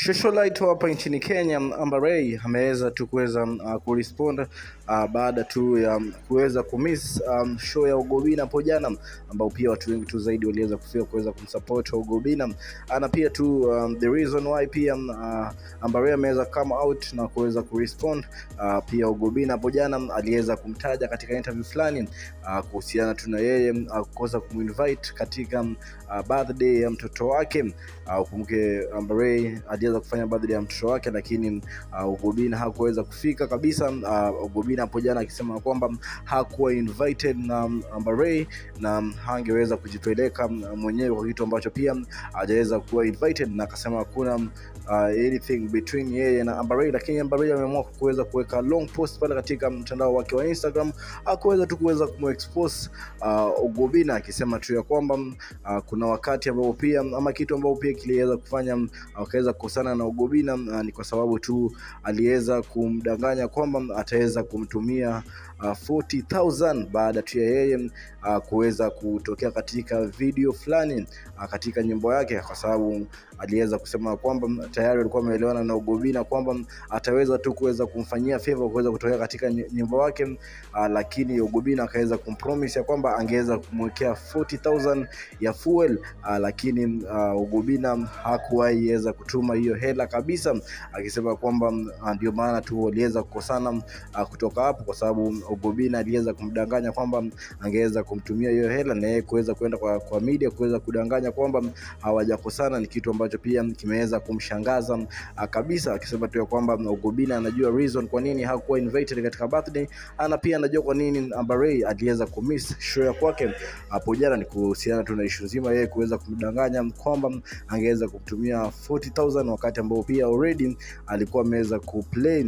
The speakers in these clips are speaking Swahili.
Socialite hapa nchini Kenya, Amber Ray ameweza tu kuweza kurespond baada tu ya kuweza kumiss show ya Ugobina hapo jana, ambao pia watu wengi tu zaidi waliweza kufika kuweza kumsupport Ugobina. Na pia tu the reason why pia Amber Ray ameweza come out na kuweza kurespond pia Ugobina hapo jana aliweza kumtaja katika interview fulani kuhusiana tu na yeye kukosa kuminvite katika birthday ya mtoto wake. Ukumbuke Amber Ray aliweza kufanya birthday ya mtoto wake, lakini Ugobina hakuweza kufika kabisa. Ugobina hapo jana akisema kwamba hakuwa invited na Amber Ray na hangeweza kujipeleka mwenyewe kwa kitu ambacho pia hajaweza kuwa invited, na akasema hakuna anything between yeye na Amber Ray. Lakini Amber Ray ameamua kuweza kuweka long post pale katika mtandao wake wa Instagram akuweza tu kuweza kumexpose Ugobina, akisema tu ya kwamba kuna wakati ambao pia ama kitu ambao pia kiliweza kufanya akaweza kukosana na Ugobina ni kwa sababu tu aliweza kumdanganya kwamba ataweza kumtumia 40,000 baada tu ya yeye kuweza kutokea katika video fulani katika nyimbo yake, kwa sababu aliweza kusema kwamba tayari alikuwa ameelewana na Ugobina kwamba ataweza tu kuweza kumfanyia favor kuweza kutokea katika nyimbo yake, lakini Ugobina akaweza kumpromise kwamba angeweza kumwekea 40,000 ya fuel, lakini Ugobina hakuwaiweza kutuma hiyo hela kabisa, akisema kwamba ndio maana tu waliweza kukosana kutoka hapo, kwa sababu Ugobina aliweza kumdanganya kwamba angeweza kumtumia hiyo hela, na yeye kuweza kwenda kwa media kuweza kudanganya kwamba hawajakosana. Ni kitu ambacho pia kimeweza kumshangaza kabisa, akisema tu kwamba Ugobina anajua reason kwa nini hakuwa invited katika birthday, na pia anajua kwa nini Amber Ray aliweza kumiss show ya kwake hapo jana. Ni kuhusiana tu na issue nzima yeye kuweza kumdanganya kwamba angeweza kumtumia 40,000 wakati ambao pia already alikuwa ameweza kuplay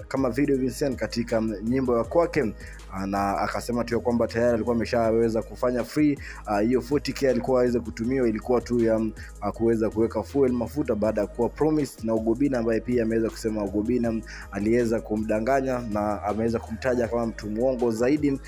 kama video Vincent katika nyimbo ya kwake, na akasema tu kwamba tayari alikuwa ameshaweza kufanya free hiyo 40k alikuwa aweze kutumia, ilikuwa tu ya kuweza kuweka fuel mafuta baada ya kuwa promise na Ugobina, ambaye pia ameweza kusema Ugobina aliweza kumdanganya na ameweza kumtaja kama mtu muongo zaidi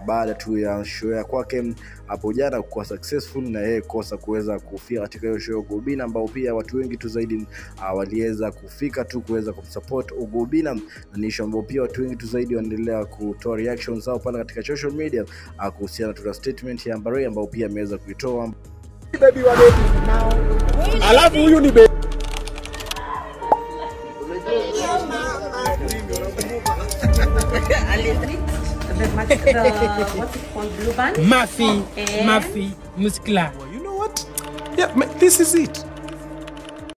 baada tu ya show ya kwake hapo jana kuwa successful, na yeye kosa kuweza kufika katika hiyo show Ugobina, ambao pia watu wengi tu zaidi waliweza kufika tu kuweza kumsupport Ugobina, na nisho ambao pia watu wengi tu zaidi wanaendelea kutoa reactions zao pale katika social media kuhusiana na statement ya Amber Ray ambao pia ameweza kuitoa. Baby wa baby alafu huyu ni baby what's it called, blue band? Mafi Muscular. You know what? Yeah, this is it.